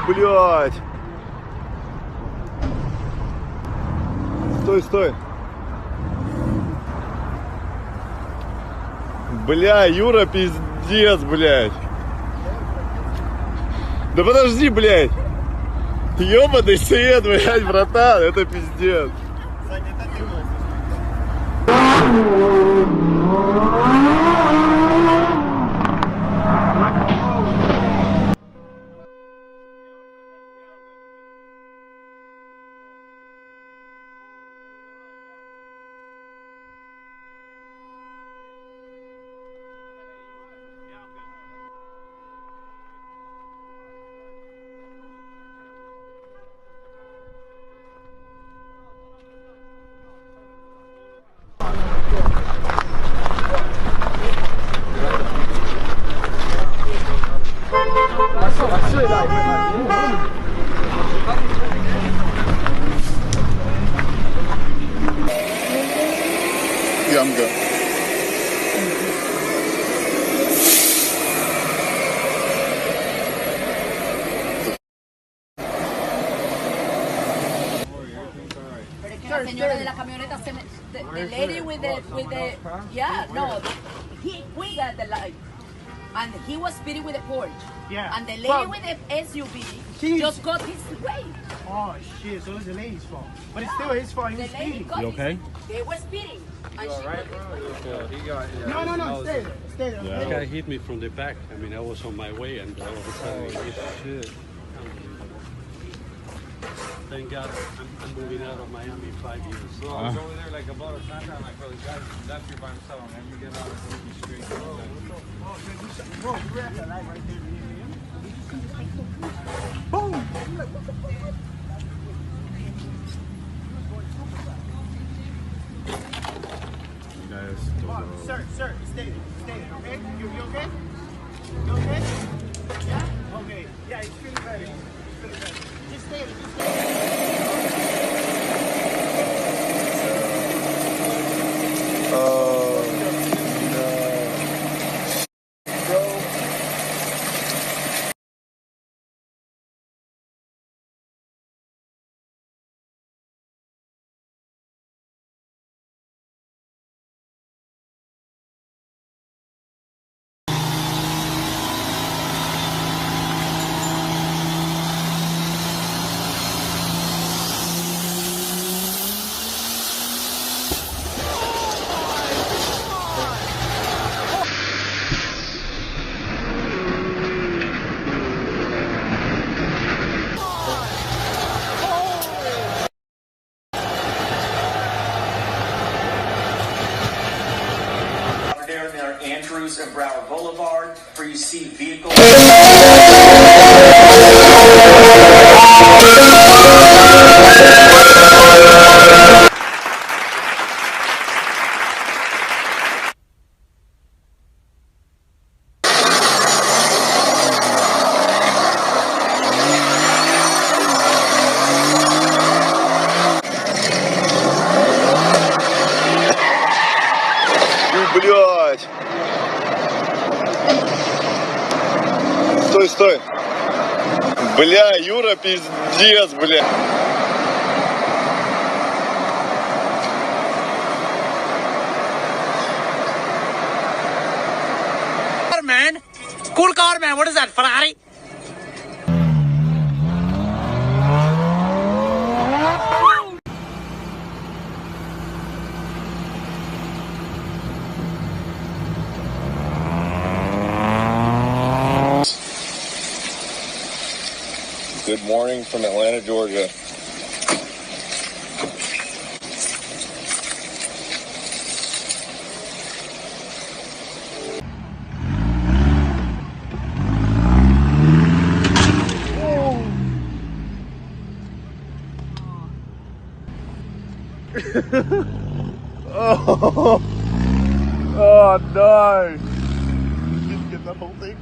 Блять. Стой, стой. Бля, Юра, пиздец, блядь. Да подожди, блядь. Ёбаный свет, блядь, братан, это пиздец. Ямга. La señora de la camioneta the lady with the yeah, no, we got the light. And he was speeding with the Porsche. Yeah. And the lady with the SUV just got his way. Oh shit, so it was the lady's fault. But it's still his fault, he The was lady speeding. got You okay? They were speeding. And she got No, stay there. Stay there. This guy hit me from the back. I mean, I was on my way and all of a sudden, shit. Thank God I'm moving out of Miami 5 years. So I was over there like about a time. I'm like, bro, the guy left here by himself, man. You get out of the street. Bro, we're at the light right there. Boom! I'm like, what the fuck? You guys, Sir, stay there, okay? You okay? You okay? Yeah? Okay. Yeah, it's feeling better. Just stay there, There near Andrews and Broward Boulevard, where you see vehicles. блять. Стой, стой. Бля, Юра, пиздец, бля. Man, cool car, man. What is that, Ferrari? Good morning from Atlanta, Georgia. Oh, oh no! Didn't get that whole thing.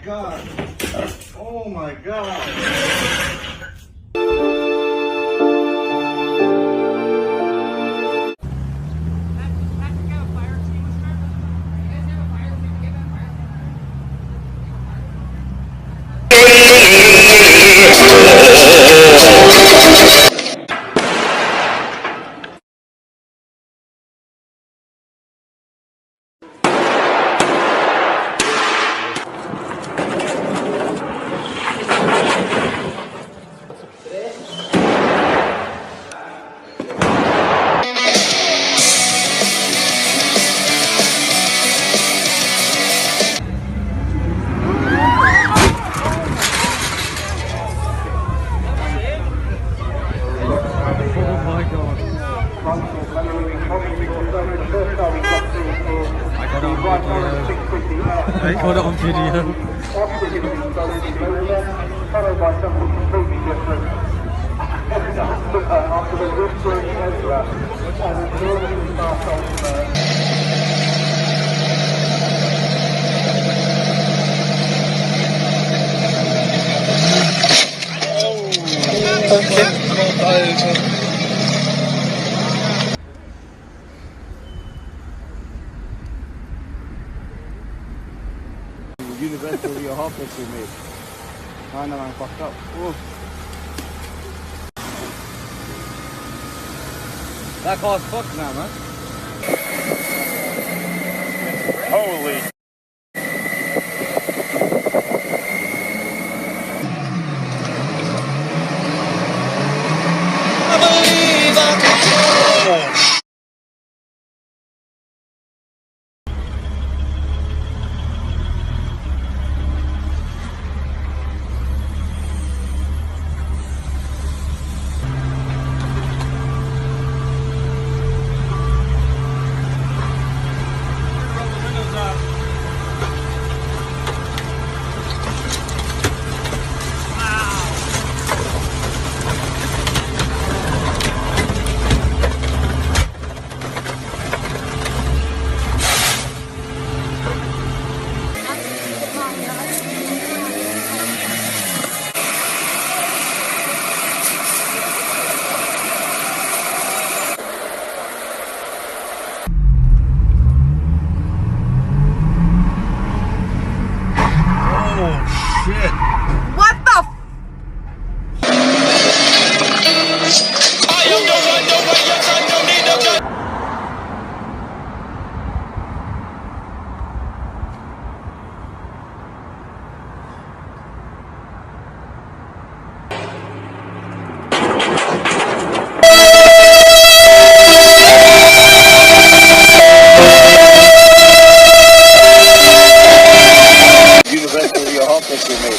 god. Oh my god. I got it on video. Followed by something completely different. After the whispering Ezra and the enormously fast Universal your half with me. I know I'm fucked up. Ooh. That car's fucked now, man. Holy. Universal your half with me.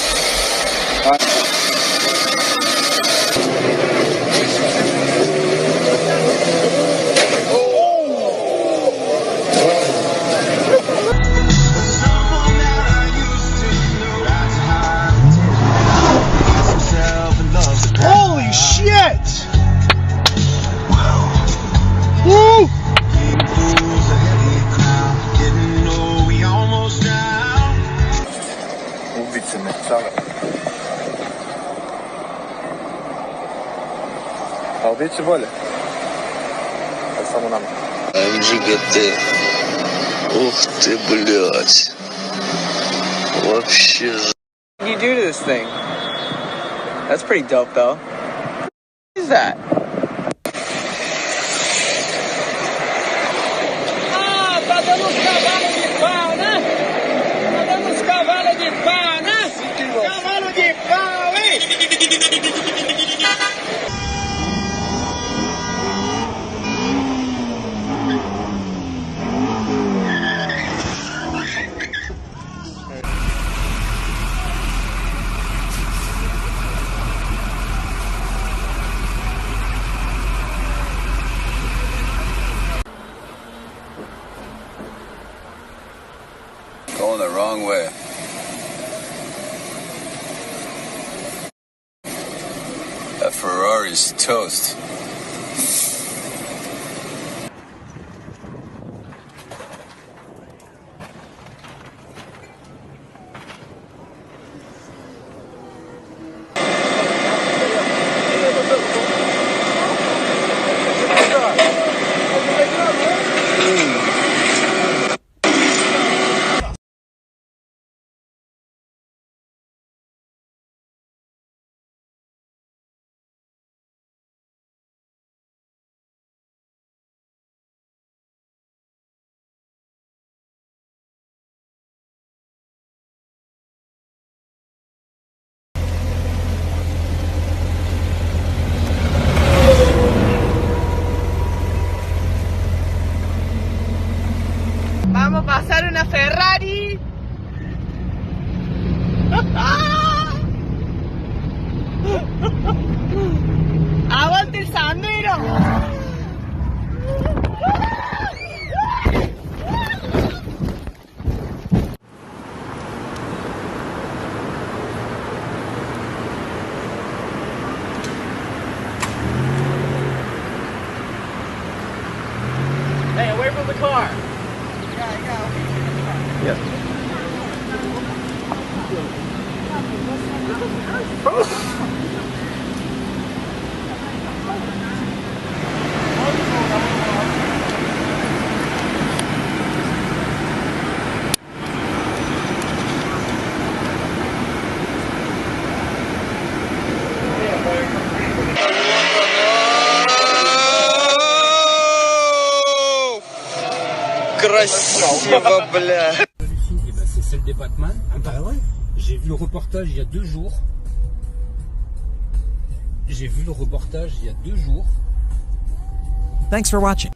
Holy shit! Woo! Ubice me, čale. A bit će bolje. Samo nama. МГТ. Ух ты, блядь. Вообще. What do you do to this thing? That's pretty dope, though. What is that? Ah, tá dando uns cavalos de pau, né? Tá dando uns cavalos de pau, né? Cavalo de pau, hein? Going the wrong way. That Ferrari's toast. 3呢度。Hey, away from the car. Красиво, бля. Eh ben, c'est celle des Batman. Ah bah ouais. J'ai vu le reportage il y a 2 jours. J'ai vu le reportage il y a 2 jours. Thanks for watching.